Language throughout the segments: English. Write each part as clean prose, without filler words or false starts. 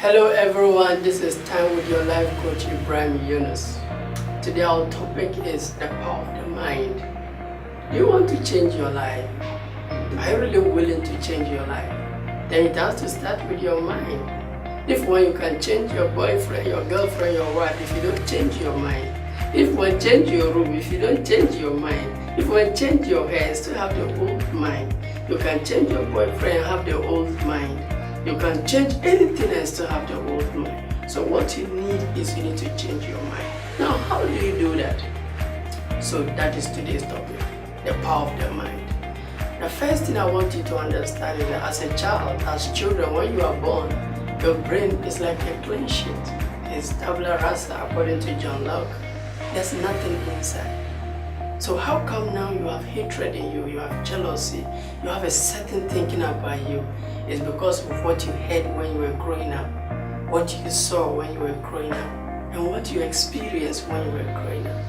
Hello everyone, this is Time with your life coach Ibrahim Yunus. Today our topic is the power of the mind. Do you want to change your life? Are you really willing to change your life? Then it has to start with your mind. If one you can change your boyfriend, your girlfriend, your wife, if you don't change your mind. If one change your room, if you don't change your mind. If one change your hair, still have the old mind. You can change your boyfriend and have the old mind. You can change anything and still have the old mind. So what you need is you need to change your mind. Now, how do you do that? So that is today's topic, the power of the mind. The first thing I want you to understand is that as a child, as children, when you are born, your brain is like a clean sheet. It's tabula rasa according to John Locke. There's nothing inside. So how come now you have hatred in you, you have jealousy, you have a certain thinking about you? It's because of what you heard when you were growing up, what you saw when you were growing up, and what you experienced when you were growing up.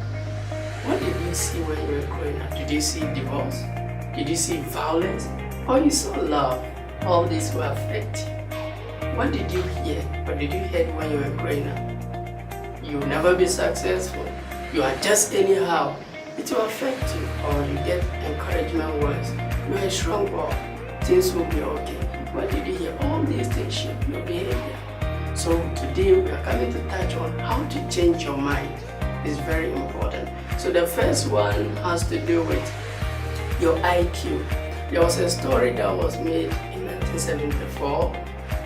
What did you see when you were growing up? Did you see divorce? Did you see violence? Or you saw love? All this will affect you. What did you hear? What did you hear when you were growing up? You will never be successful. You are just anyhow. It will affect you, or you get encouragement words. You are a strong boy. Things will be okay. What did you hear? All these things shape your behavior. So today we are coming to touch on how to change your mind. It's very important. So the first one has to do with your IQ. There was a story that was made in 1974.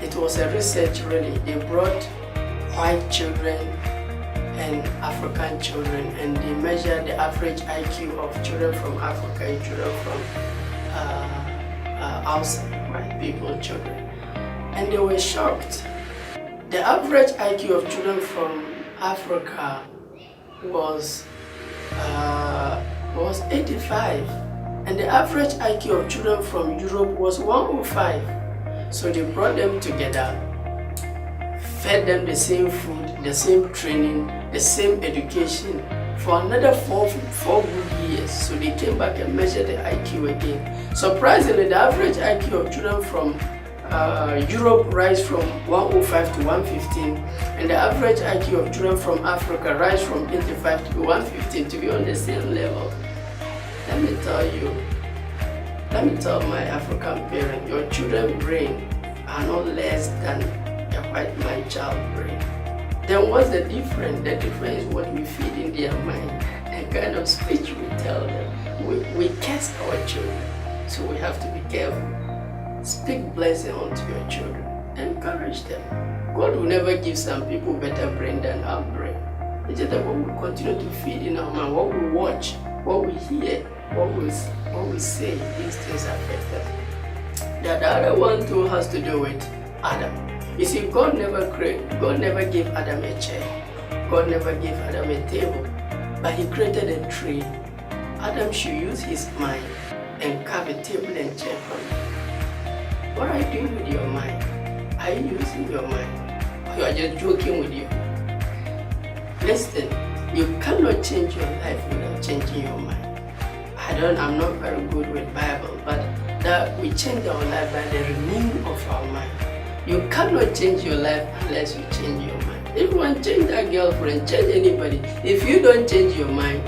It was a research really. They brought white children and African children, and they measured the average IQ of children from Africa and children from outside, white people, children. And they were shocked. The average IQ of children from Africa was 85, and the average IQ of children from Europe was 105. So they brought them together, fed them the same food, the same training, the same education for another four good years. So they came back and measured the IQ again. Surprisingly, the average IQ of children from Europe rise from 105 to 115, and the average IQ of children from Africa rise from 85 to 115 to be on the same level. Let me tell my African parent, your children's brain are not less than a white man child brain. Then what's the difference? The difference is what we feed in their mind and kind of speech we tell them. We curse our children, so we have to be careful. Speak blessing onto your children. Encourage them. God will never give some people better brain than our brain. It's just that what we continue to feed in our mind, what we watch, what we hear, what we say, these things affect them. The other one too has to do with Adam. You see, God never gave Adam a chair. God never gave Adam a table, but he created a tree. Adam should use his mind and carve a table and chair from it. What are you doing with your mind? Are you using your mind? Or you are just joking with you? Listen, you cannot change your life without changing your mind. I'm not very good with Bible, but that we change our life by the renewing of our mind. You cannot change your life unless you change your mind. If you want to change that girlfriend, change anybody. If you don't change your mind,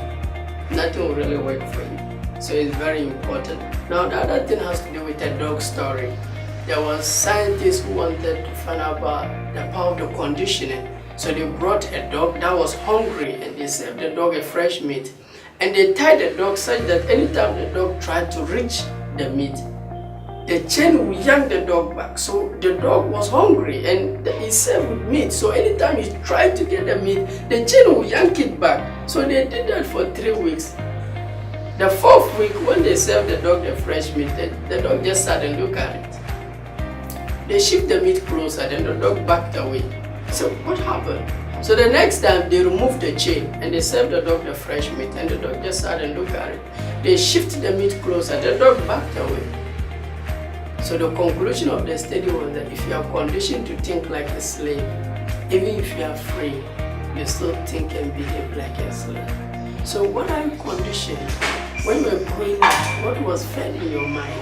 nothing will really work for you. So it's very important. Now the other thing has to do with a dog story. There was scientists who wanted to find out about the power of the conditioning. So they brought a dog that was hungry and they served the dog a fresh meat. And they tied the dog such that anytime the dog tried to reach the meat, the chain would yank the dog back. So the dog was hungry and he served with meat. So anytime he tried to get the meat, the chain would yank it back. So they did that for 3 weeks. The 4th week, when they served the dog the fresh meat, the dog just sat and looked at it. They shift the meat closer, then the dog backed away. So what happened? So the next time they removed the chain and they served the dog the fresh meat, and the dog just sat and looked at it. They shifted the meat closer, the dog backed away. So the conclusion of the study was that if you are conditioned to think like a slave, even if you are free, you still think and behave like a slave. So what are you conditioned? When you were growing up, what was fed in your mind?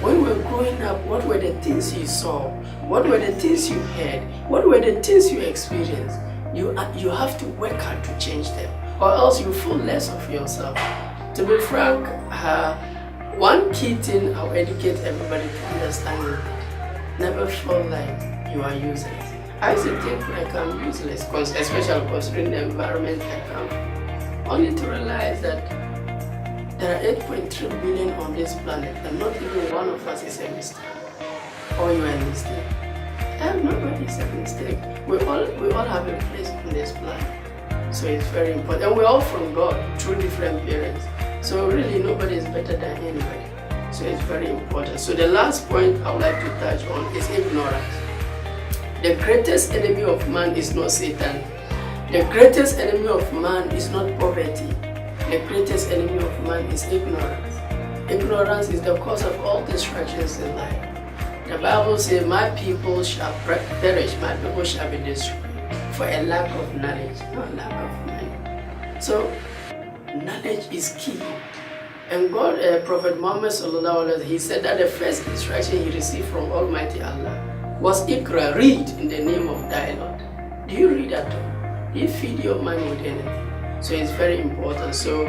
When we were growing up, what were the things you saw? What were the things you heard? What were the things you experienced? You have to work hard to change them, or else you feel less of yourself. To be frank, one key thing I'll educate everybody to understand is never feel like you are useless. I used to think like I'm useless, especially considering the environment I come from, only to realize that there are 8.3 billion on this planet and not even one of us is a mistake. Or you are a mistake. Nobody is a mistake. We all have a place on this planet. So it's very important. And we're all from God through different parents. So really nobody is better than anybody. So it's very important. So the last point I would like to touch on is ignorance. The greatest enemy of man is not Satan. The greatest enemy of man is not poverty. The greatest enemy of man is ignorance. Ignorance is the cause of all distractions in life. The Bible says, my people shall perish, my people shall be destroyed for a lack of knowledge, not lack of money. So, knowledge is key. And God, Prophet Muhammad sallallahu alaihi wasallam, he said that the first instruction he received from Almighty Allah was Iqra, read in the name of thy Lord. Do you read at all? Do you feed your mind with anything? So it's very important. So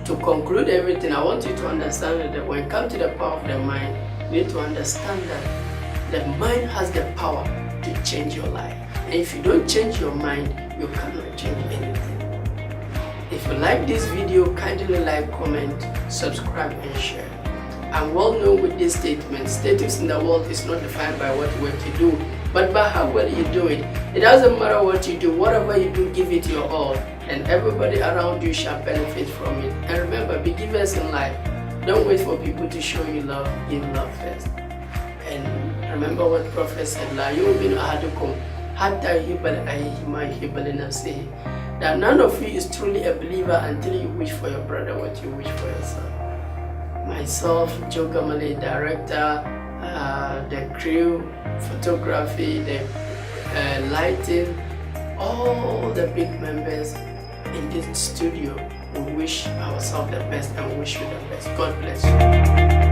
to conclude everything, I want you to understand that when it comes to the power of the mind, you need to understand that the mind has the power to change your life. And if you don't change your mind, you cannot change anything. If you like this video, kindly like, comment, subscribe and share. I'm well known with this statement. Status in the world is not defined by what work you do, but by how well you do it. It doesn't matter what you do, whatever you do, give it your all, and everybody around you shall benefit from it. And remember, be givers in life. Don't wait for people to show you love, give love first. And remember what Prophet said, La yu'minu ahadukum hatta yuhibba li ma yuhibbu li nafsihi. That none of you is truly a believer until you wish for your brother what you wish for yourself. Myself, Joe Gamale, director, the crew, photography, the lighting, all the big members in this studio, we wish ourselves the best and wish you the best. God bless you.